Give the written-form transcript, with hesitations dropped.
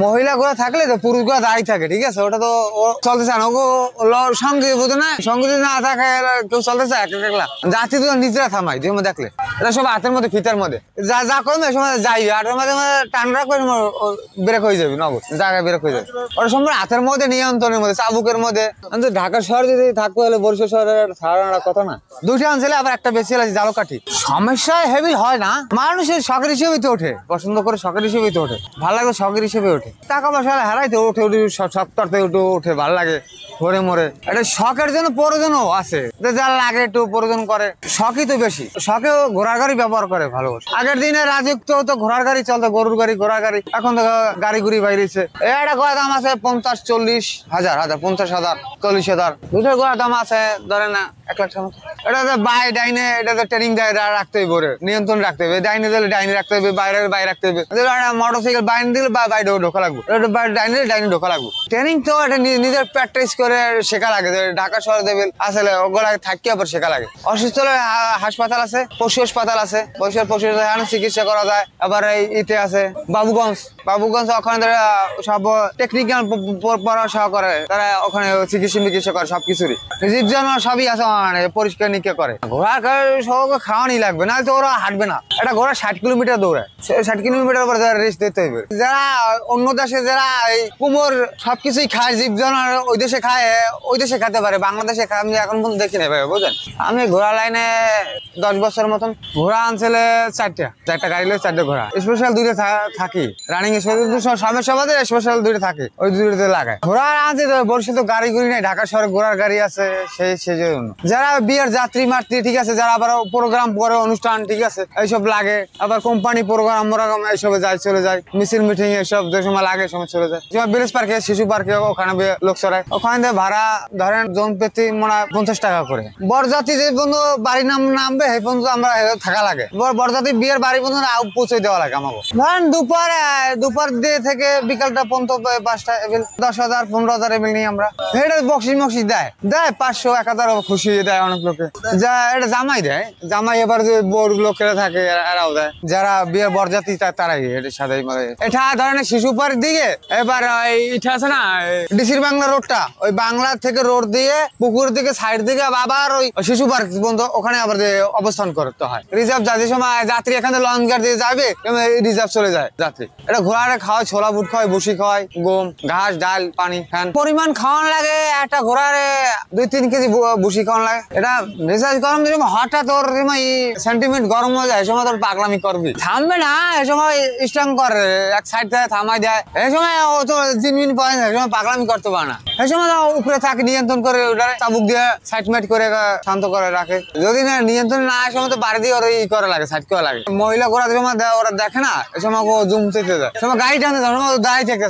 মহিলা ঘোড়া থাকলে তো পুরুষ ঘোড়া দাঁড়িয়ে থাকে, ঠিক আছে, ওটা তো ও চলতে চায় না, সঙ্গে বোঝে না, সঙ্গে যদি না থাকে কেউ চলতে চায় একলা যাত্রী তো নিজেরা থামাই তুমি দেখলে, এটা সব হাতের মধ্যে ফিতার মধ্যে যা যা করবে সময় যাই হাটের মধ্যে টান রাখবে ব্রেক হয়ে যাবে, নগদ জায়গায় ব্রেক হয়ে যাবে, ওটা সম্পূর্ণ হাতের মধ্যে নিয়ন্ত্রণের মধ্যে চাবুকের মধ্যে। ঢাকা শহর যদি থাকতে হলে বরিশাল শহরের ধারণার কথা না, দুইটা অঞ্চলে আবার একটা বেশি আছে জালকাঠি। সমস্যা হেভি হয় না, মানুষের শখের হিসেবেই তো ওঠে, পছন্দ করে শখের হিসেবেই তো ওঠে, ভালো লাগে শখের হিসেবে ওঠে, টাকা পয়সা হারাইতে ওঠে, সপ্তাহে উঠে ভালো লাগে ঘরে মরে, এটা শখের জন্য প্রয়োজনও আছে, যা লাগে একটু প্রয়োজন করে, শখই তো বেশি, শখেও ঘোড়ার গাড়ি ব্যবহার করে ভালো। আগের দিনে রাজত্ব তো ঘোড়ার গাড়ি চলতো, গরুর গাড়ি ঘোড়ার গাড়ি, এখন তো গাড়ি গুড়ি বাইরেছে। এটা ঘোড়ার দাম আছে 50-40 হাজার, 50,000 40,000, দুটোর ঘোড়ার দাম আছে ধরে না 1 লাখ টাকা। এটা বাই ডাইনে এটা ট্রেনিং রাখতে হবে, নিয়ন্ত্রণ রাখতে হবে, ডাইনে দিলে ডাইনে রাখতে হবে, বাইরে বাইরে রাখতে হবে, মোটরসাইকেল বাইরে দিলে বাইরে ঢোকা লাগবে, ডাইনে ডাইনে ঢোকা লাগবে। ট্রেনিং তো এটা নিজের প্র্যাকটিস করে শেখা লাগে, ঢাকা শহরে দেবেন আসলে ওগুলা থাকি আবার শেখা লাগে। অসুস্থ হলে হাসপাতাল আছে, পশু হাসপাতাল আছে, পশু চিকিৎসা করা যায়। আবার এই ইতে আছে বাবুগঞ্জ ওখানে সব টেকনিক্যাল পড়াশোনা করে, তারা ওখানে চিকিৎসা করে সবকিছুরই, জীব জানোয়ার সবই আছে, পরিষ্কার নিরীক্ষা করে। ঘোড়া সবকে খাওয়ানি লাগবে, না তো ওরা হাঁটবে না। এটা ঘোড়া 60 কিলোমিটার দৌড়ায়, 60 কিলোমিটার পর রেস্ট দিতে হবে। যারা অন্য দেশে যারা এই কুমোর সবকিছুই খায়, জীব জানোয়ার ওই দেশে খায়, ওই দেশে খেতে পারে, বাংলাদেশে খায় আমি এখন পর্যন্ত দেখি না ভাই, বুঝলেন। আমি ঘোড়া লাইনে 10 বছর মতন, ঘোড়া আনছিলে 4টা গাড়ি লয়ে 4টা ঘোড়া, স্পেশাল 2টা থাকি, রানিং সমস্যা বাদে স্পেশাল 2টা থাকে, ওই 2টাতে লাগায়। ঘোড়া আনছে তো বরিশাল তো গাড়ি গুড়ি নাই, ঢাকা শহরে ঘোড়ার গাড়ি আছে, সেই জন্য যারা বিয়ের যাত্রী মাত্রী, ঠিক আছে, যারা আবার প্রোগ্রাম করে অনুষ্ঠান, ঠিক আছে, এইসব লাগে, আবার কোম্পানি প্রোগ্রাম এইসবে যায়, চলে যায়, মিছিল মিটিং এসব যে সময় লাগে সময় চলে যায়। যেমন ব্রিজ পার্কে, শিশু পার্কে ওখানে লোক চড়ায়, ওখানে ভাড়া ধরেন জন প্রতি মনে হয় 50 টাকা করে। বরযাত্রী যে বন্ধু বাড়ি নামবে সেই পর্যন্ত আমরা থাকা লাগে, বরযাত্রী বিয়ের বাড়ি পর্যন্ত পৌঁছে দেওয়া লাগে আমাকে। ধরেন দুপুর দিয়ে থেকে বিকালটা পর্যন্ত 5টা 10,000 15,000 এমএল নিয়ে আমরা, এটা বকশিস দেয় 500 1000 খুশি দেয় অনেক লোকে, যা এটা জামাই দেয়, জামাই এবার যে বড় লোকেরা থাকে এরাও দেয়, যারা বিয়ের বরযাত্রী তারাই এটার সাথে। এটা ধরেন শিশু পার্ক দিকে, এবার এটা আছে না ডিসির বাংলা রোডটা, ওই বাংলা থেকে রোড দিয়ে পুকুর দিকে সাইড দিকে আবার ওই শিশু পার্ক বন্ধ, ওখানে আবার অবস্থান করতে হয়। রিজার্ভ যে সময় যাত্রী এখানে লঞ্চ গাড়ি দিয়ে যাবে, রিজার্ভ চলে যায় যাত্রী। এটা ঘোড়ারে খাওয়ায়, ছোলা বুট খাওয়ায়, বসি খাওয়ায়, গম ঘাস ডাল পানি খান, পরিমাণ খাওয়ান লাগে। একটা ঘোড়ারে 2-3 কেজি বসি খাওয়ান লাগে। এটা মেজাজ গরম যে হঠাৎ ওর সেন্টিমেন্ট গরম হয়ে যায়, এই সময় তোর পাগলামি করবি, থামবে না, এই সময় স্ট্রং করে, এক সাইড থেকে থামাই দেয়, এই সময় ও তো জিনমিন পড়ে না, এই সময় পাগলামি করতে পারে না, এই সময় উপরে থাকে নিয়ন্ত্রণ করে, ওটা চাবুক দিয়ে সাইড মাইট করে শান্ত করে রাখে। যদি না নিয়ন্ত্রণ না আসে, সময় তো বাড়ি দিয়ে ওরা ই করা লাগে, সাইড করা লাগে। মহিলা ঘোড়া সময় ওরা দেখে না, এই সময় জুম চেতে যায়, সময় গাড়ি টানতে দাঁড়িয়ে থেকে